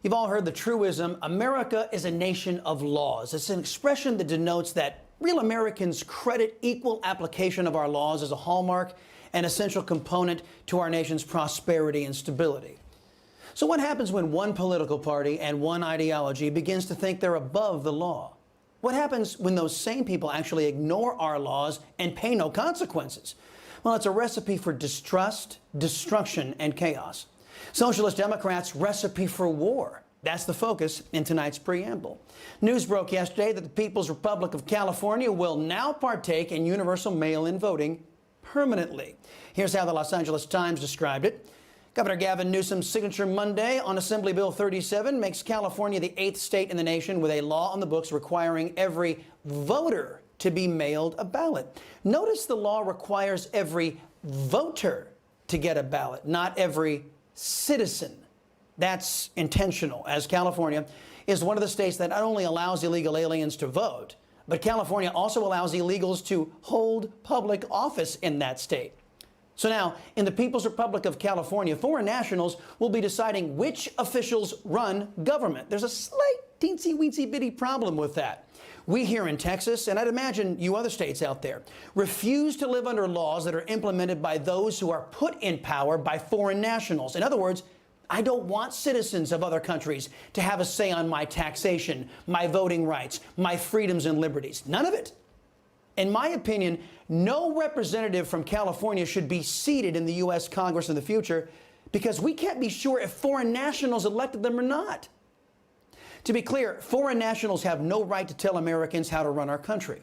You've all heard the truism, America is a nation of laws. It's an expression that denotes that real Americans credit equal application of our laws as a hallmark and essential component to our nation's prosperity and stability. So what happens when one political party and one ideology begins to think they're above the law? What happens when those same people actually ignore our laws and pay no consequences? Well, it's a recipe for distrust, destruction, and chaos. Socialist-Democrats' recipe for war. That's the focus in tonight's preamble. News broke yesterday that the People's Republic of California will now partake in universal mail-in voting permanently. Here's how the Los Angeles Times described it. Governor Gavin Newsom's signature Monday on Assembly Bill 37 makes California the 8th state in the nation with a law on the books requiring every voter to be mailed a ballot. Notice the law requires every voter to get a ballot, not every citizen. That's intentional, as California is one of the states that not only allows illegal aliens to vote, but California also allows illegals to hold public office in that state. So now, in the People's Republic of California, foreign nationals will be deciding which officials run government. There's a slight teensy-weensy-bitty problem with that. We here in Texas, and I'd imagine you other states out there, refuse to live under laws that are implemented by those who are put in power by foreign nationals. In other words, I don't want citizens of other countries to have a say on my taxation, my voting rights, my freedoms and liberties. None of it. In my opinion, no representative from California should be seated in the U.S. Congress in the future because we can't be sure if foreign nationals elected them or not. To be clear, foreign nationals have no right to tell Americans how to run our country.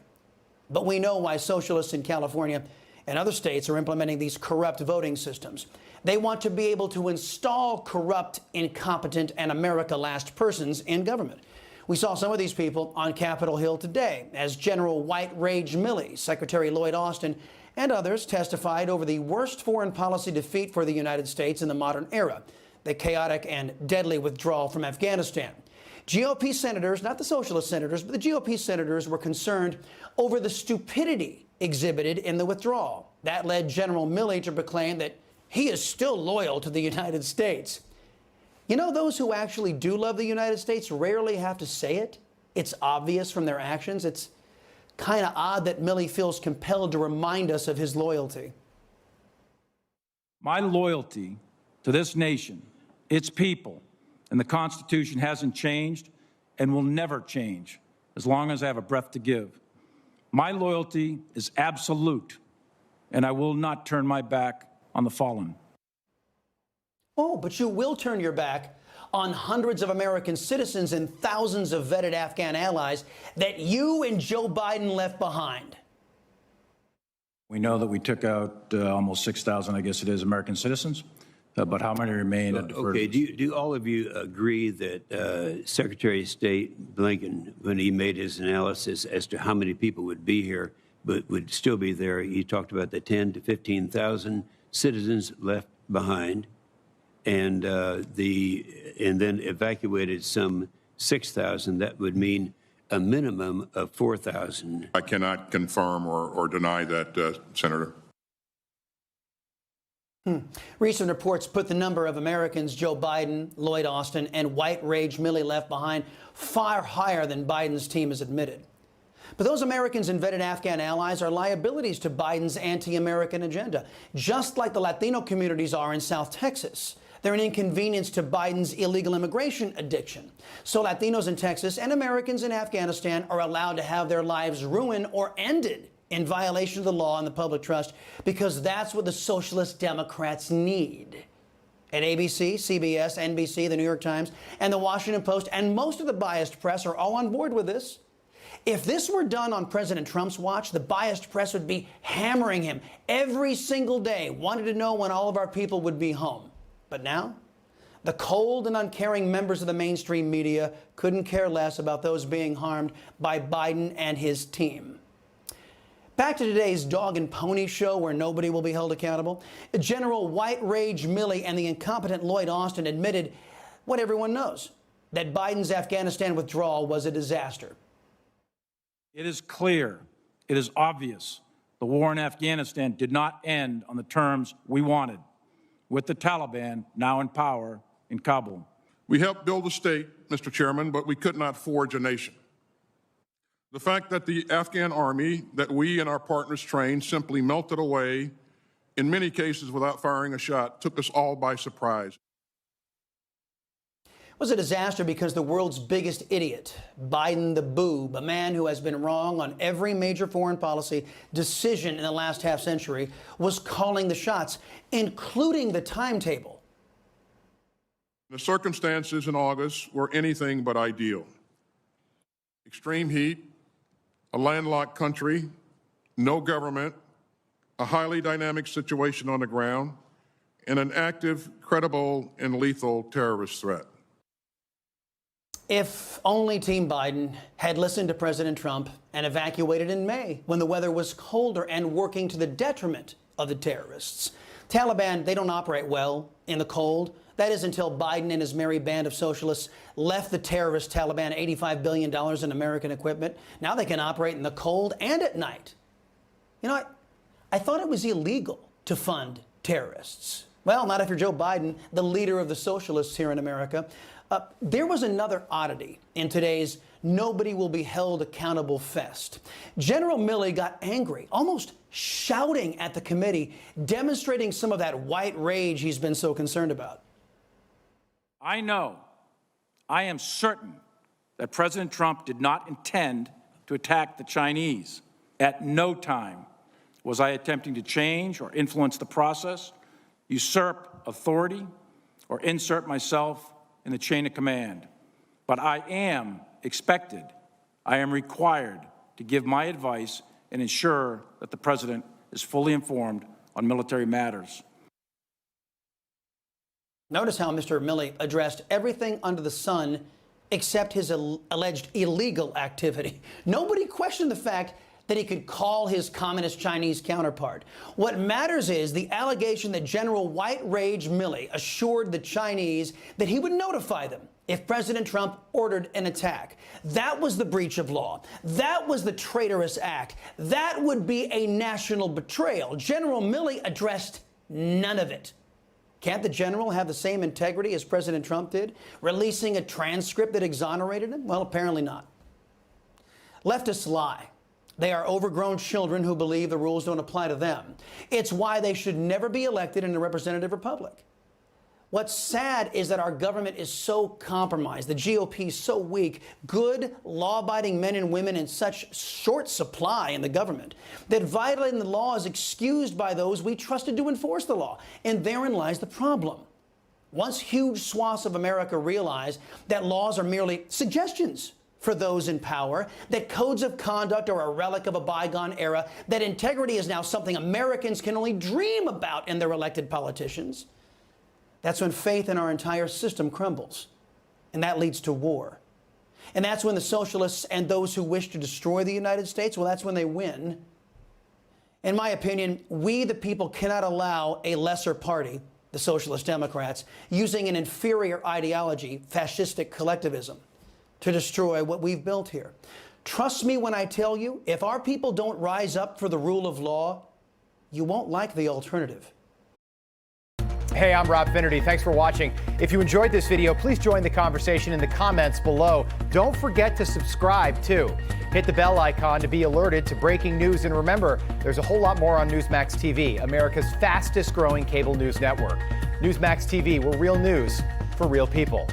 But we know why socialists in California and other states are implementing these corrupt voting systems. They want to be able to install corrupt, incompetent, and America-last persons in government. We saw some of these people on Capitol Hill today as General White Rage Milley, Secretary Lloyd Austin, and others testified over the worst foreign policy defeat for the United States in the modern era, the chaotic and deadly withdrawal from Afghanistan. GOP senators, not the socialist senators, but the GOP senators were concerned over the stupidity exhibited in the withdrawal. That led General Milley to proclaim that he is still loyal to the United States. You know, those who actually do love the United States rarely have to say it. It's obvious from their actions. It's kind of odd that Milley feels compelled to remind us of his loyalty. My loyalty to this nation, its people, and the Constitution hasn't changed and will never change as long as I have a breath to give. My loyalty is absolute, and I will not turn my back on the fallen. Oh, but you will turn your back on hundreds of American citizens and thousands of vetted Afghan allies that you and Joe Biden left behind. We know that we took out almost 6,000, I guess it is, American citizens. But how many remain? Okay, do all of you agree that Secretary of State Blinken, when he made his analysis as to how many people would be here but would still be there, he talked about the 10 to 15,000 citizens left behind, and then evacuated some 6,000. That would mean a minimum of 4,000. I cannot confirm or deny that, Senator. Recent reports put the number of Americans Joe Biden, Lloyd Austin, and White Rage Milley left behind far higher than Biden's team has admitted. But those Americans and vetted Afghan allies are liabilities to Biden's anti-American agenda, just like the Latino communities are in South Texas. They're an inconvenience to Biden's illegal immigration addiction. So Latinos in Texas and Americans in Afghanistan are allowed to have their lives ruined or ended in violation of the law and the public trust, because that's what the Socialist-Democrats need. At ABC, CBS, NBC, the New York Times, and the Washington Post, and most of the biased press are all on board with this. If this were done on President Trump's watch, the biased press would be hammering him every single day, wanting to know when all of our people would be home. But now, the cold and uncaring members of the mainstream media couldn't care less about those being harmed by Biden and his team. Back to today's dog and pony show where nobody will be held accountable. General White Rage Milley and the incompetent Lloyd Austin admitted what everyone knows, that Biden's Afghanistan withdrawal was a disaster. It is clear, it is obvious, the war in Afghanistan did not end on the terms we wanted, with the Taliban now in power in Kabul. We helped build a state, Mr. Chairman, but we could not forge a nation. The fact that the Afghan army that we and our partners trained simply melted away, in many cases without firing a shot, took us all by surprise. It was a disaster because the world's biggest idiot, Biden the boob, a man who has been wrong on every major foreign policy decision in the last half century, was calling the shots, including the timetable. The circumstances in August were anything but ideal. Extreme heat, a landlocked country, no government, a highly dynamic situation on the ground, and an active, credible, and lethal terrorist threat. If only Team Biden had listened to President Trump and evacuated in May when the weather was colder and working to the detriment of the terrorists. Taliban, they don't operate well in the cold. That is until Biden and his merry band of socialists left the terrorist Taliban $85 billion in American equipment. Now they can operate in the cold and at night. You know, I thought it was illegal to fund terrorists. Well, not if you're Joe Biden, the leader of the socialists here in America. There was another oddity in today's Nobody Will Be Held Accountable fest. General Milley got angry, almost shouting at the committee, demonstrating some of that white rage he's been so concerned about. I am certain that President Trump did not intend to attack the Chinese. At no time was I attempting to change or influence the process, usurp authority, or insert myself in the chain of command. But I am expected, I am required to give my advice and ensure that the President is fully informed on military matters. Notice how Mr. Milley addressed everything under the sun except his alleged illegal activity. Nobody questioned the fact that he could call his communist Chinese counterpart. What matters is the allegation that General White Rage Milley assured the Chinese that he would notify them if President Trump ordered an attack. That was the breach of law. That was the traitorous act. That would be a national betrayal. General Milley addressed none of it. Can't the general have the same integrity as President Trump did, releasing a transcript that exonerated him? Well, apparently not. Leftists lie. They are overgrown children who believe the rules don't apply to them. It's why they should never be elected in a representative republic. What's sad is that our government is so compromised, the GOP is so weak, good, law-abiding men and women in such short supply in the government, that violating the law is excused by those we trusted to enforce the law. And therein lies the problem. Once huge swaths of America realize that laws are merely suggestions for those in power, that codes of conduct are a relic of a bygone era, that integrity is now something Americans can only dream about in their elected politicians, that's when faith in our entire system crumbles. And that leads to war. And that's when the socialists and those who wish to destroy the United States, well, that's when they win. In my opinion, we the people cannot allow a lesser party, the Socialist-Democrats, using an inferior ideology, fascistic collectivism, to destroy what we've built here. Trust me when I tell you, if our people don't rise up for the rule of law, you won't like the alternative. Hey, I'm Rob Finnerty. Thanks for watching. If you enjoyed this video, please join the conversation in the comments below. Don't forget to subscribe, too. Hit the bell icon to be alerted to breaking news. And remember, there's a whole lot more on Newsmax TV, America's fastest growing cable news network. Newsmax TV, we're real news for real people.